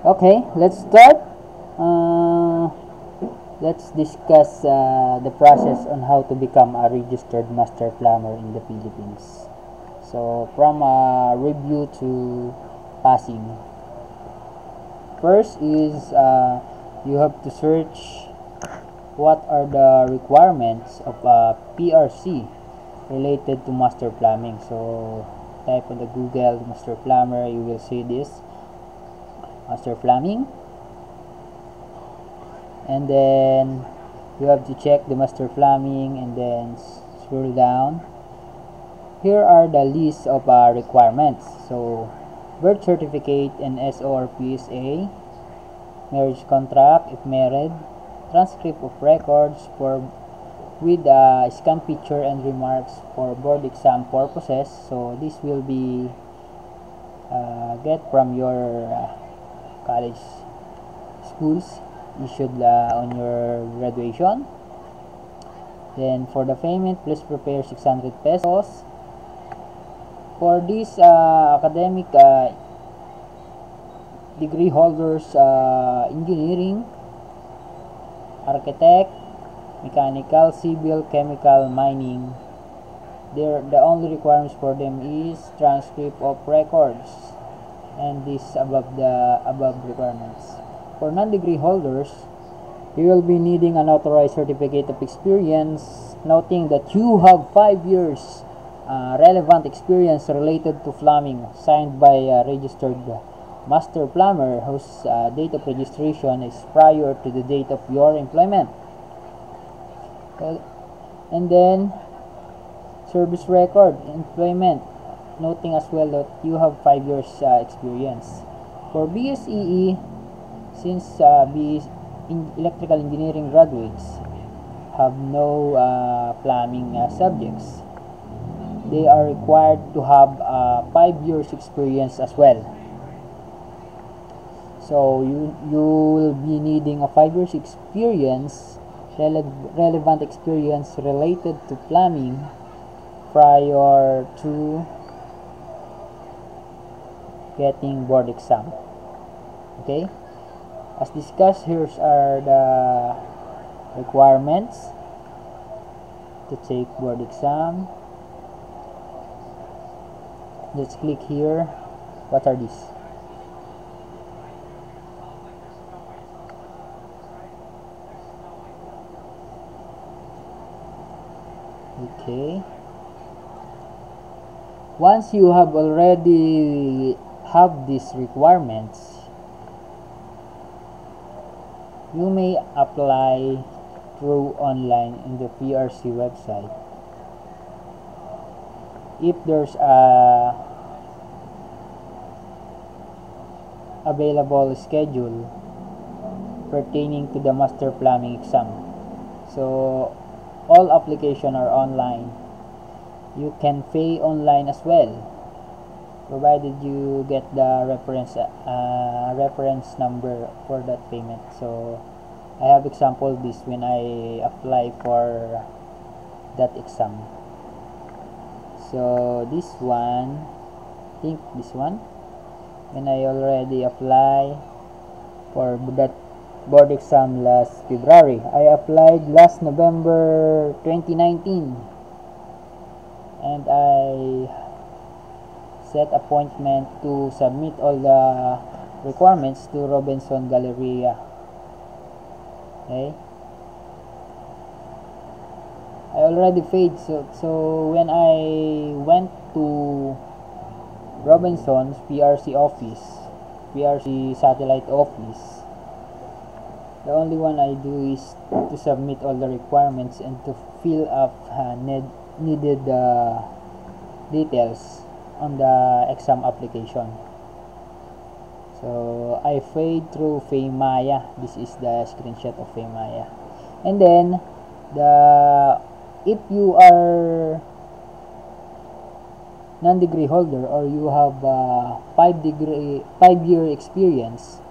Okay, let's start. Uh, let's discuss the process on how to become a registered master plumber in the Philippines. So, from review to passing. First is you have to search what are the requirements of a PRC related to master plumbing. So, type on the Google master plumber, you will see this master plumbing, and then you have to check the master plumbing and then scroll down. Here are the list of requirements. So birth certificate and SO or PSA, marriage contract if married, transcript of records for with a scan picture and remarks for board exam purposes. So this will be get from your college schools issued on your graduation. Then for the payment, please prepare 600 pesos. For these academic degree holders, engineering, architect, mechanical, civil, chemical, mining, the only requirements for them is transcript of records, and this above the above requirements. For non-degree holders, you will be needing an authorized certificate of experience, noting that you have 5 years relevant experience related to plumbing, signed by a registered master plumber whose date of registration is prior to the date of your employment. And then service record, employment, noting as well that you have 5 years experience. For BSEE, since electrical engineering graduates have no plumbing subjects, they are required to have 5 years experience as well. So you will be needing a 5 years experience, relevant experience related to plumbing prior to getting board exam. Okay, as discussed, here are the requirements to take board exam. Let's click here. What are these? Okay, once you have already have these requirements, you may apply through online in the PRC website. If there's a available schedule pertaining to the master plumbing exam, so all application are online. You can pay online as well, provided you get the reference number for that payment. So I have example this when I apply for that exam. So this one, I think this one, when I already apply for that board exam last February. I applied last November 2019, and I set appointment to submit all the requirements to Robinson Galleria. Okay, I already paid, so when I went to Robinson's PRC office, PRC satellite office, the only one I do is to submit all the requirements and to fill up needed details on the exam application. So I paid through Paymaya. This is the screenshot of Paymaya. And then if you are non-degree holder or you have 5-year experience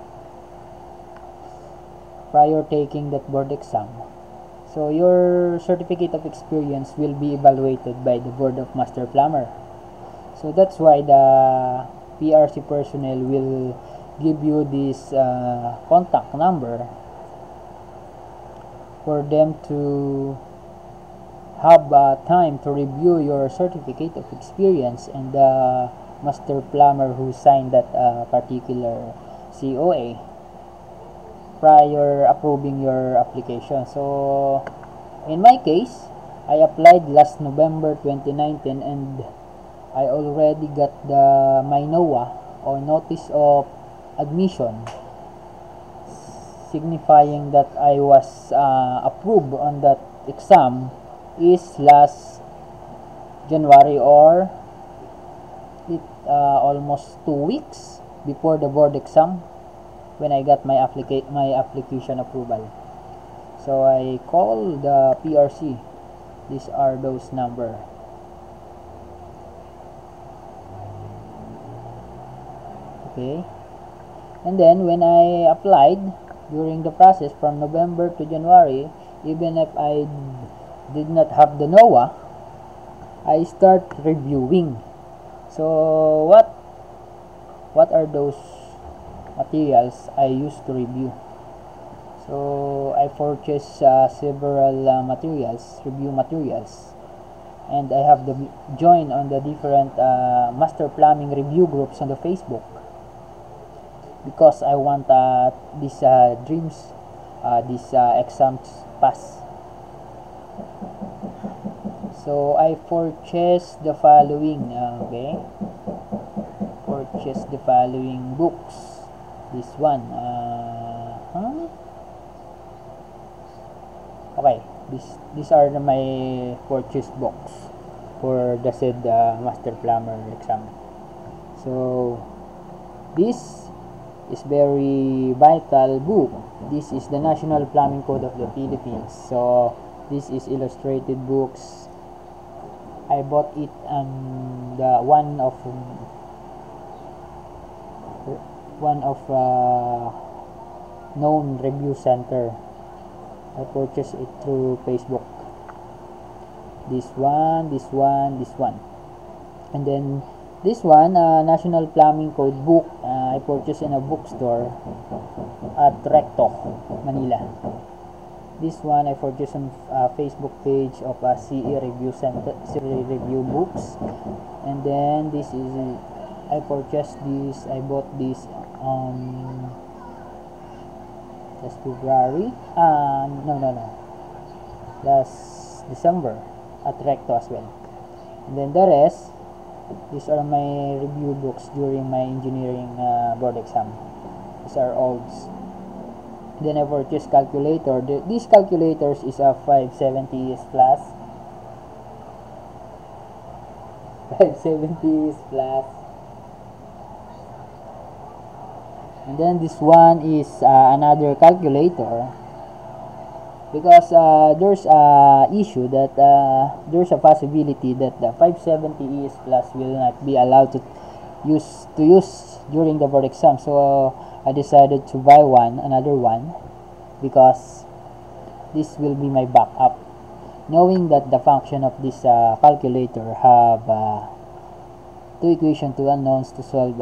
prior taking that board exam, so your certificate of experience will be evaluated by the Board of Master Plumber. So that's why the PRC personnel will give you this contact number for them to have time to review your certificate of experience and the master plumber who signed that particular COA prior approving your application. So in my case, I applied last November 2019 and I already got my NOA or notice of admission, signifying that I was approved on that exam is last January, or almost 2 weeks before the board exam when I got my application approval. So I call the PRC. These are those number. Okay, and then when I applied during the process from November to January, even if I did not have the NOA, I start reviewing. So what are those materials I used to review? So I purchased several review materials, and I have joined on the different master plumbing review groups on the Facebook, because I want these dreams, these exams pass. So I purchased the following. Purchase the following books. This one. Okay. These are my purchase books for the said master plumber exam. So this is very vital book. This is the National Plumbing Code of the Philippines. So this is illustrated books. I bought it on the one of known review center. I purchased it through Facebook. This one, and then this one, National Plumbing Code book, I purchased in a bookstore at Recto, Manila. This one I purchased on Facebook page of CE Review Center, CE Review Books. And then this is, I purchased this, I bought this on last February, last December at Recto as well. And then the rest, these are my review books during my engineering board exam. These are olds. Then I purchased calculator. These calculators is a 570 plus. 570 plus. And then this one is another calculator, because there's a issue that there's a possibility that the 570 ES plus will not be allowed to use during the board exam. So I decided to buy another one, because this will be my backup, knowing that the function of this calculator have two equations, two unknowns to solve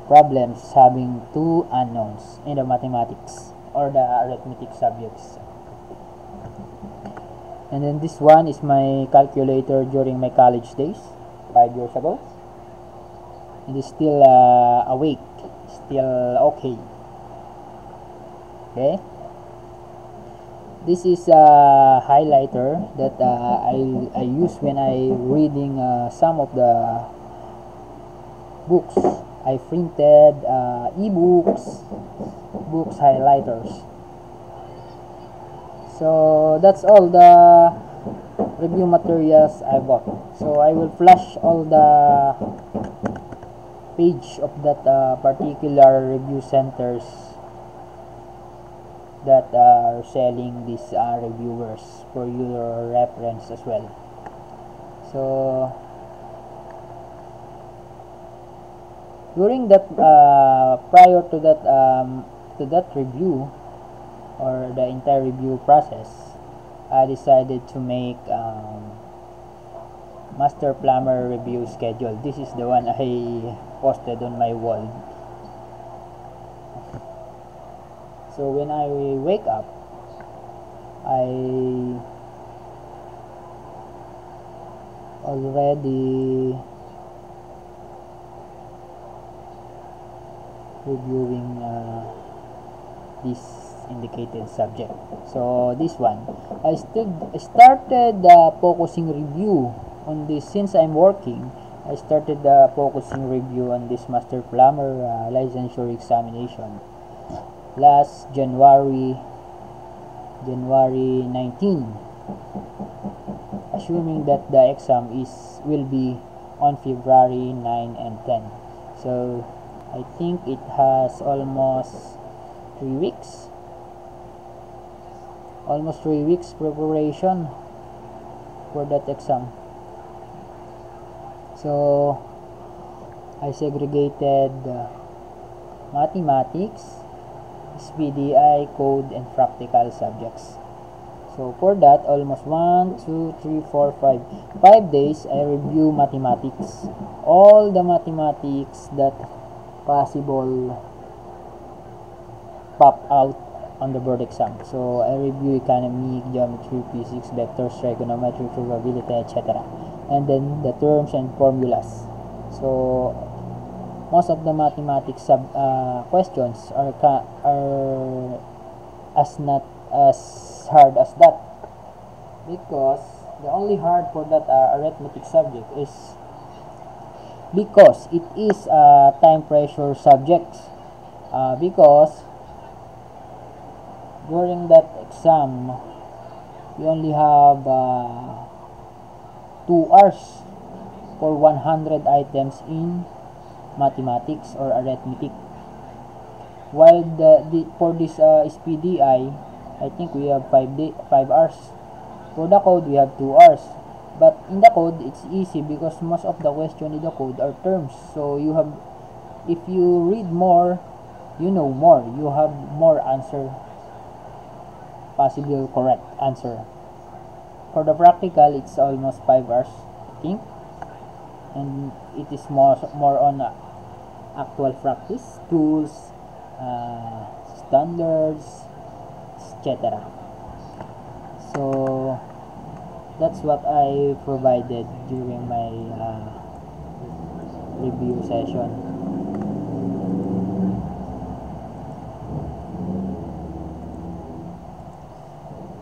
problems having two unknowns in the mathematics or the arithmetic subjects. And then this one is my calculator during my college days 5 years ago. It is still awake, still okay. Okay, this is a highlighter that I use when I reading some of the books. I printed e-books, books highlighters. So that's all the review materials I bought. So I will flash all the page of that particular review centers that are selling these reviewers for your reference as well. So during that prior to that review or the entire review process, I decided to make Master Plumber review schedule. This is the one I posted on my wall. So when I wake up, I already reviewing this indicated subject. So this one, I started focusing review on this. Since I'm working, I started focusing review on this Master Plumber licensure examination last January 19, assuming that the exam will be on February 9 and 10. So I think it has almost 3 weeks. Almost 3 weeks preparation for that exam. So I segregated mathematics, SPDI, code, and practical subjects. So for that, almost 5 days, I review mathematics. All the mathematics that possible pop out on the board exam. So I review economic, geometry, physics, vectors, trigonometry, probability, etc. And then the terms and formulas. So most of the mathematics questions are not as hard as that, because the only hard for that arithmetic subject is because it is a time pressure subject, because during that exam you only have 2 hours for 100 items in mathematics or arithmetic, while for this SPDI, I think we have 5 hours. For the code, we have 2 hours. But in the code, it's easy because most of the question in the code are terms. So you have, if you read more, you know more. You have more answer, possible correct answer. For the practical, it's almost 5 hours, I think. And it is more on actual practice, tools, standards, etc. So that's what I provided during my review session.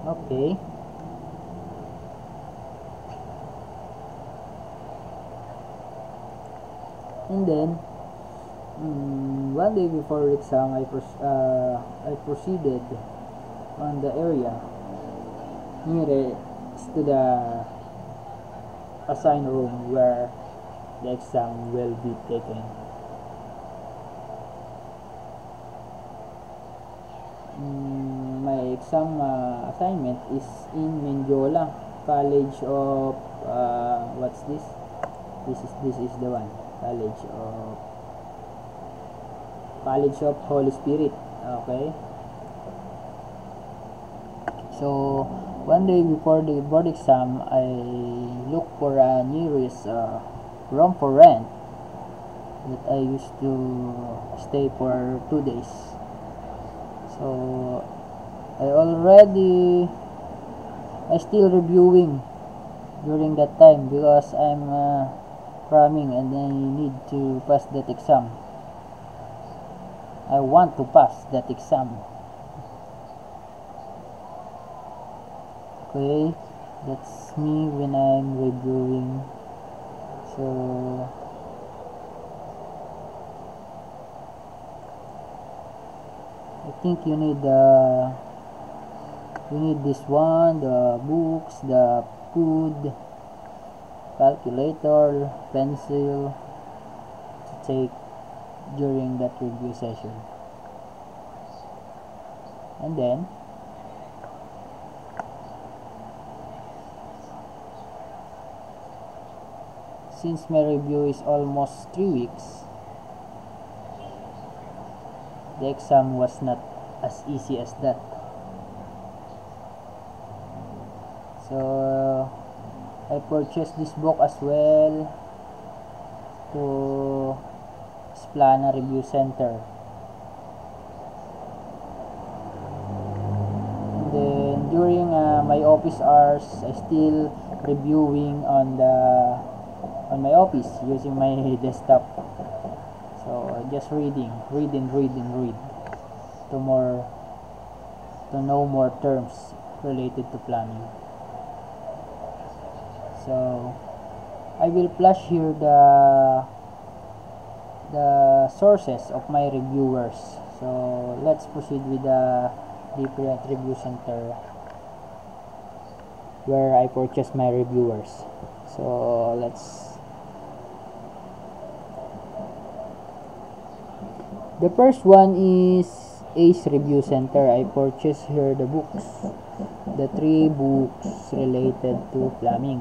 Okay. And then one day before exam, I proceeded on the area nearest to the assigned room where the exam will be taken. My exam assignment is in Mendiola College of what's this? This is the one. College of Holy Spirit. Okay. So one day before the board exam, I look for a nearest room for rent that I used to stay for 2 days. So I still reviewing during that time because I'm cramming and I need to pass that exam. I want to pass that exam. Okay, that's me when I'm reviewing. So I think you need this one, the books, the food, calculator, pencil to take during that review session. And then since my review is almost 3 weeks, the exam was not as easy as that. So I purchased this book as well to Splana Review Center. And then during my office hours, I still reviewing on my office using my desktop. So just read to know more terms related to plumbing. So I will flash here the sources of my reviewers. So let's proceed with the different review center where I purchased my reviewers. So the first one is Ace Review Center. I purchased here the books, the 3 books related to plumbing.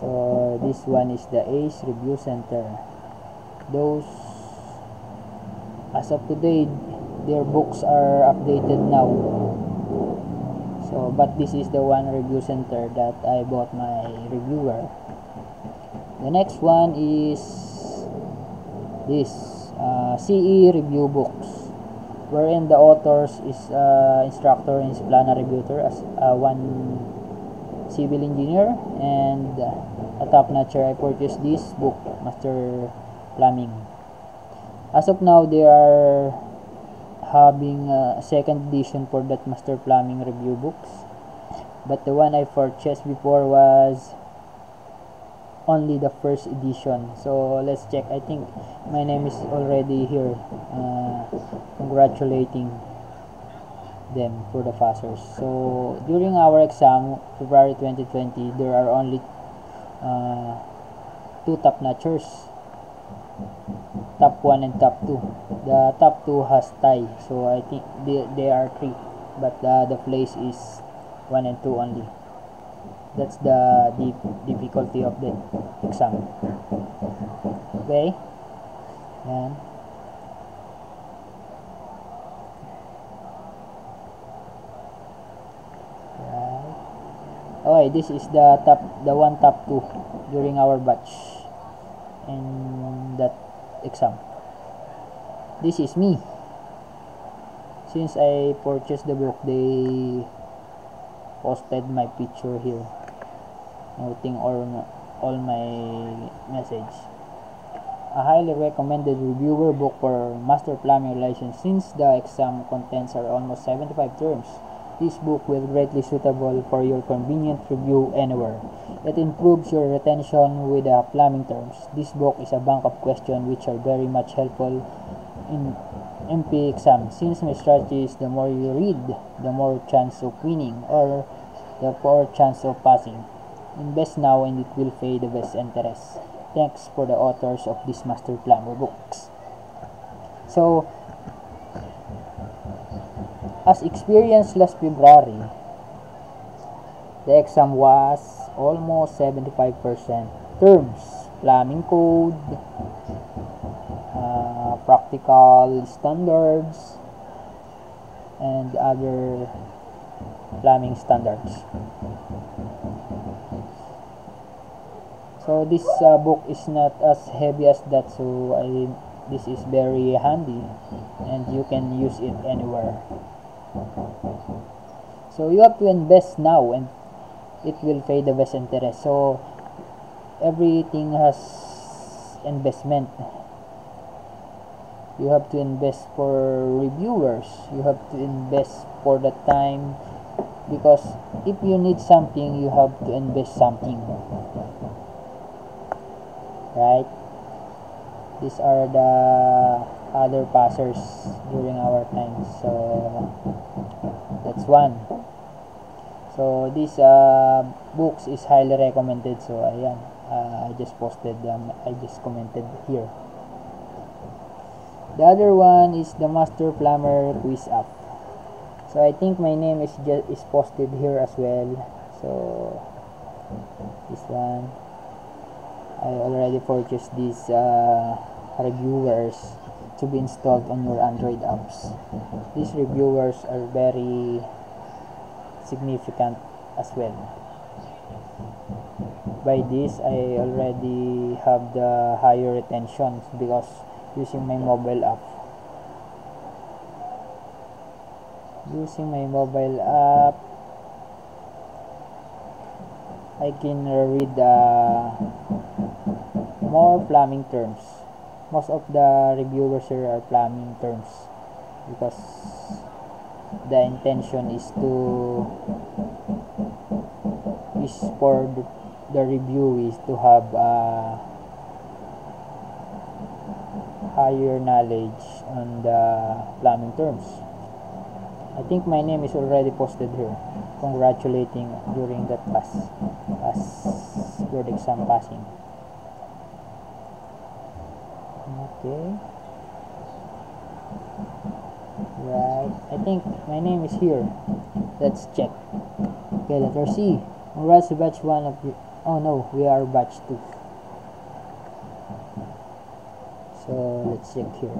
So this one is the Ace Review Center. Those, as of today, their books are updated now. So but this is the one review center that I bought my reviewer. The next one is this CE Review Books, wherein the authors is instructor in Splana Reviewter as one civil engineer and a top-notcher. I purchased this book, Master Plumbing. As of now, they are having a second edition for that Master Plumbing review books, but the one I purchased before was only the first edition. So let's check. I think my name is already here, congratulating them for the passers. So during our exam, February 2020, there are only 2 top-notchers, top 1 and top 2. The top 2 has tie, so I think they are 3, but the place is 1 and 2 only. That's the difficulty of the exam. Okay, yan. Okay, this is the top 2 during our batch in that exam. This is me. Since I purchased the book, they posted my picture here, noting all my message. A highly recommended reviewer book for Master Plumbing Relations. Since the exam contents are almost 75 terms, this book will greatly suitable for your convenient review anywhere. It improves your retention with the plumbing terms. This book is a bank of questions which are very much helpful in MP exam. Since my strategy is the more you read, the more chance of winning or the poor chance of passing. Invest now and it will pay the best interest. Thanks for the authors of this Master Plumber books. So, as experienced last February, the exam was almost 75% terms, plumbing code, practical standards, and other plumbing standards. So this book is not as heavy as that, so this is very handy and you can use it anywhere. So you have to invest now and it will pay the best interest. So everything has investment. You have to invest for reviewers, you have to invest for the time, because if you need something, you have to invest something, right? These are the other passers during our time, so that's one. So this books is highly recommended. So ayan, I just posted them, I just commented here. The other one is the Master Plumber Quiz app. So I think my name is posted here as well. So this one, I already purchased these reviewers to be installed on your Android apps. These reviewers are very significant as well. By this, I already have the higher retention because using my mobile app. I can read more plumbing terms. Most of the reviewers here are plumbing terms because the intention is for the review is to have higher knowledge on the plumbing terms. I think my name is already posted here, congratulating during that board exam passing. Okay, right, I think my name is here. Let's check. Okay, letter C. Congrats to batch 1 of you. Oh no, we are batch 2. So let's check here.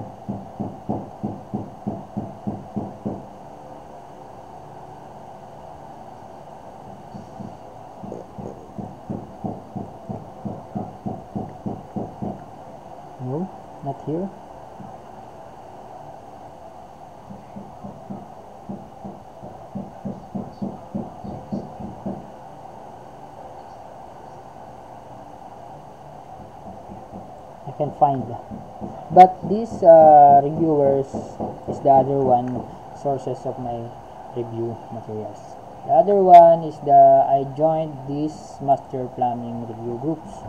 No, not here. I can find, but these reviewers is the other one sources of my review materials. The other one is I joined these master plumbing review groups,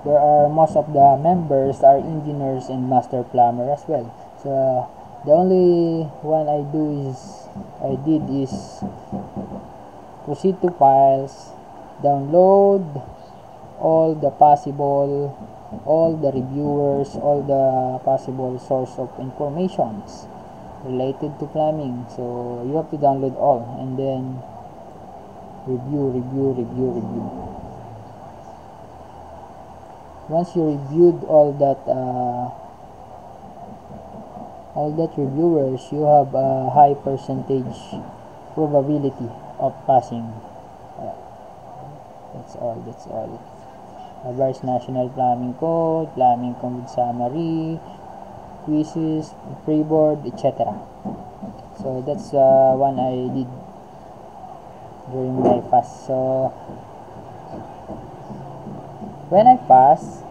where most of the members are engineers and master plumber as well. So the only one I did is proceed to files, download all the reviewers, all the possible source of informations related to plumbing. So you have to download all and then review. Once you reviewed all that reviewers, you have a high percentage probability of passing. That's all. Reverse National Plumbing Code, Plumbing Code Summary, quizzes, pre-board, etc. So that's one I did during my pass. So when I pass,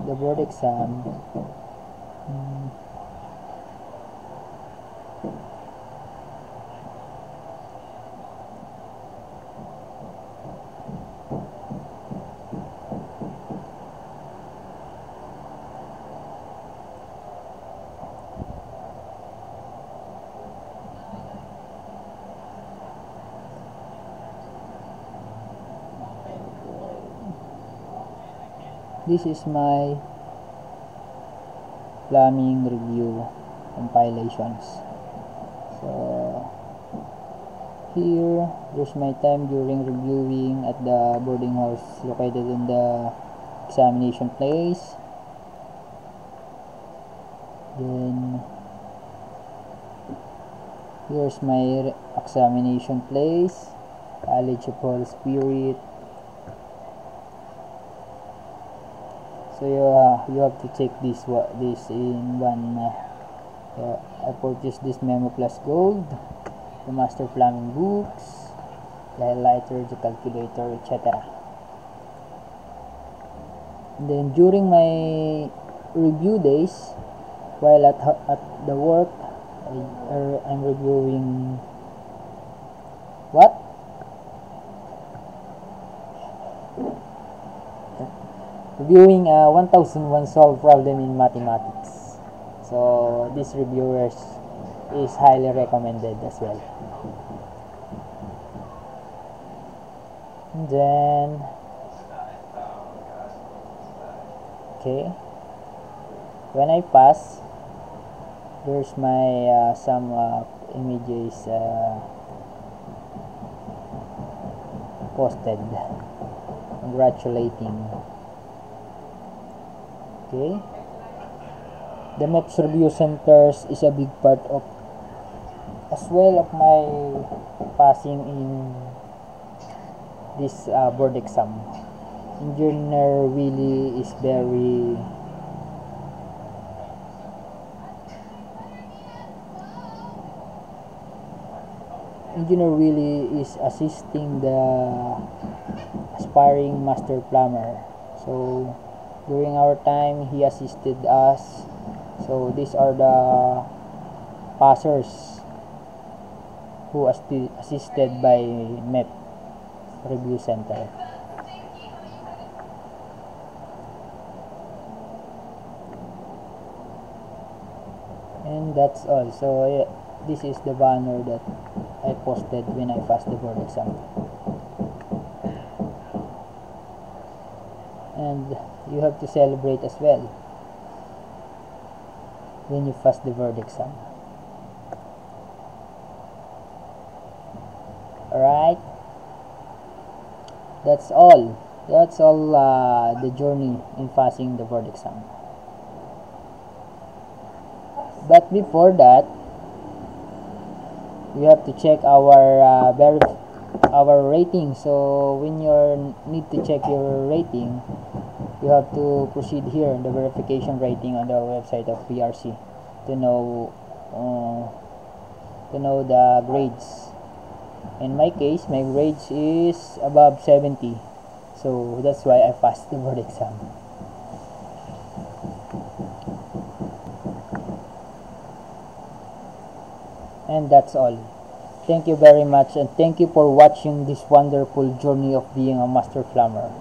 the board exam, this is my plumbing review compilations. So here, there's my time during reviewing at the boarding house located in the examination place. Then here's my examination place, College of Holy Spirit. So you have to check this in one. I purchased this Memo Plus Gold, the Master Plumbing books, the highlighter, the calculator, etc. Then during my review days, while at the work, I'm reviewing what? Reviewing 1001 solved problem in mathematics. So this reviewers is highly recommended as well. And then okay, when I pass, there's my some images posted congratulating. Okay, the MEPS review centers is a big part of as well of my passing in this board exam. Engineer Willie is very assisting the aspiring master plumber. So during our time, he assisted us. So these are the passers who assisted by MEP Review Center. And that's all. So yeah, this is the banner that I posted when I passed the board exam. And you have to celebrate as well when you pass the board exam. Alright, that's all the journey in passing the board exam. But before that, we have to check our rating. So when you need to check your rating, you have to proceed here in the verification rating on the website of PRC to know the grades. In my case, my grades is above 70, so that's why I passed the board exam. And that's all. Thank you very much, and thank you for watching this wonderful journey of being a master plumber.